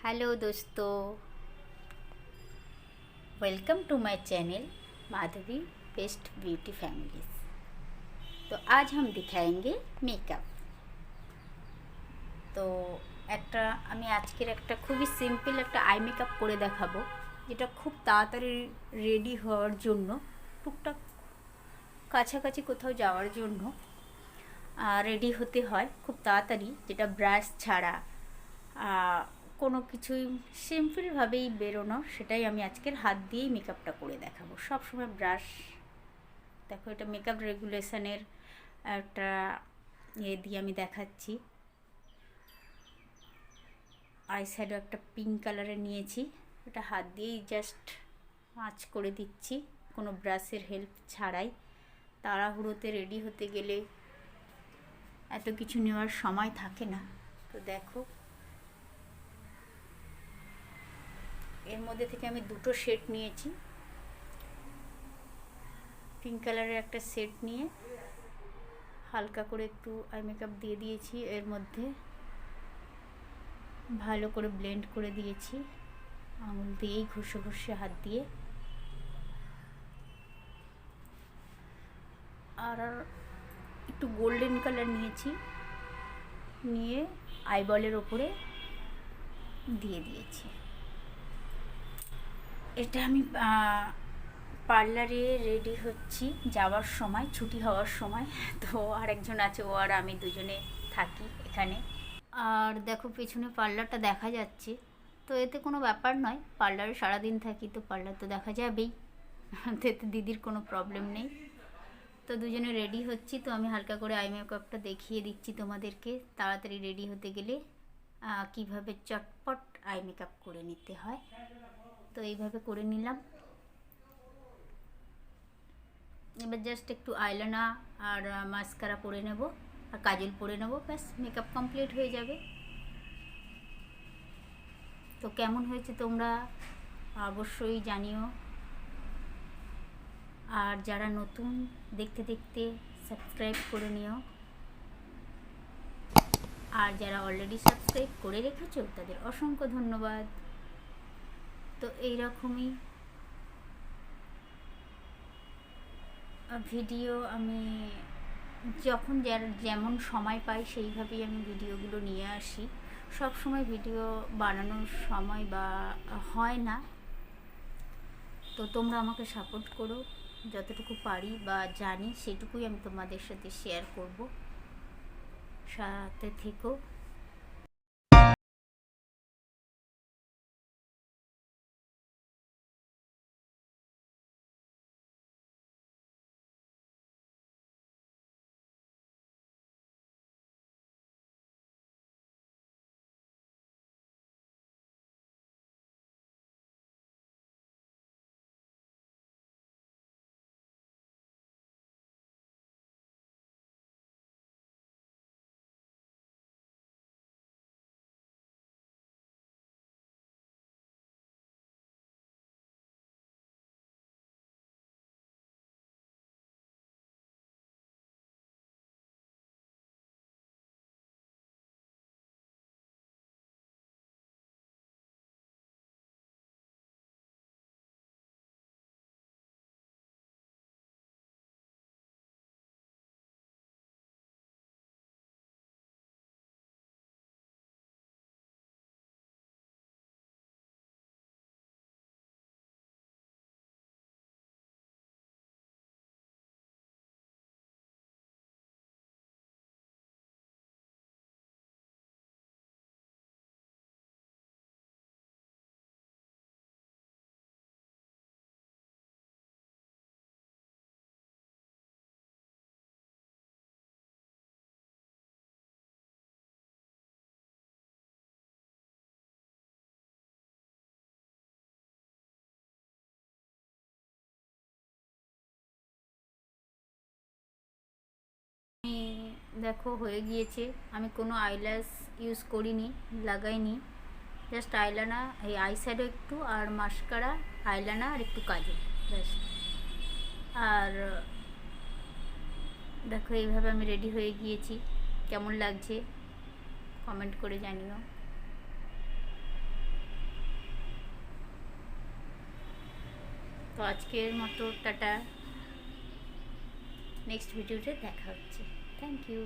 Hello दोस्तों, welcome to my channel Madhavi best beauty families. तो आज हम दिखाएंगे मेकअप। তো আমি আজকের একটা খুবই সিম্পল একটা আই মেকআপ করে দেখাবো, যেটা খুব তাড়াতাড়ি রেডি হওয়ার জন্য, টুকটাক কাছাকাছি কোথাও যাওয়ার জন্য রেডি হতে হয় খুব তাড়াতাড়ি, যেটা ব্রাশ ছাড়া কোনো কিছুই সিম্পলভাবেই বেরোনো, সেটাই আমি আজকের হাত দিয়েই মেকআপটা করে দেখাবো। সব সময় ব্রাশ, দেখো এটা মেকআপ রেগুলেশনের একটা দিয়ে আমি দেখাচ্ছি। আই শ্যাডো একটা পিঙ্ক কালারের নিয়েছি, এটা হাত দিয়েই জাস্ট আঁচ করে দিচ্ছি, কোনো ব্রাশের হেল্প ছাড়াই। তাড়াহুড়োতে রেডি হতে গেলে এত কিছু নেওয়ার সময় থাকে না। তো দেখো, এর মধ্যে থেকে আমি দুটো শেড নিয়েছি। পিঙ্ক কালারের একটা সেট নিয়ে হালকা করে একটু আই মেকআপ দিয়ে দিয়েছি, এর মধ্যে ভালো করে ব্লেন্ড করে দিয়েছি আঙুল দিয়েই, ঘষে ঘষে হাত দিয়ে। আর একটু গোল্ডেন কালার নিয়েছি, নিয়ে আইবলের ওপরে দিয়ে দিয়েছি। এটা আমি পার্লারে রেডি হচ্ছি যাওয়ার সময়, ছুটি হওয়ার সময়। তো আরেকজন আছে, ও আর আমি দুজনে থাকি এখানে। আর দেখো পেছনে পার্লারটা দেখা যাচ্ছে, তো এতে কোনো ব্যাপার নয়, পার্লারে সারাদিন থাকি তো পার্লার তো দেখা যাবেই, এতে দিদির কোনো প্রবলেম নেই। তো দুজনে রেডি হচ্ছি, তো আমি হালকা করে আই মেকআপটা দেখিয়ে দিচ্ছি তোমাদেরকে, তাড়াতাড়ি রেডি হতে গেলে কিভাবে চটপট আই মেকআপ করে নিতে হয়। তো এইভাবে করে নিলাম। এবার জাস্ট একটু আইলাইনার আর মাস্কারা পরে নেব আর কাজল পরে নেব, ব্যাস মেকআপ কমপ্লিট হয়ে যাবে। তো কেমন হয়েছে তোমরা অবশ্যই জানিও। আর যারা নতুন, দেখতে দেখতে সাবস্ক্রাইব করে নিও, আর যারা অলরেডি সাবস্ক্রাইব করে রেখেছো তাদের অসংখ্য ধন্যবাদ। তো এইরকমই ভিডিও আমি যখন যেমন সময় পাই সেইভাবেই আমি ভিডিওগুলো নিয়ে আসি। সব সময় ভিডিও বানানোর সময় বা হয় না, তো তোমরা আমাকে সাপোর্ট করো, যতটুকু পারি বা জানি সেটুকুই আমি তোমাদের সাথে শেয়ার করব, সাথে থেকো। দেখো হয়ে গিয়েছে, আমি কোনো আইল্যাশ ইউজ করিনি, লাগাইনি, জাস্ট আইলাইনার, এই আই শ্যাডো একটু, আর মাস্কারা, আইলাইনার আর একটু কাজল, ব্যাস। আর দেখো এইভাবে আমি রেডি হয়ে গিয়েছি, কেমন লাগছে কমেন্ট করে জানিও। তো আজকের মতো টাটা, নেক্সট ভিডিওতে দেখা হচ্ছে। Thank you.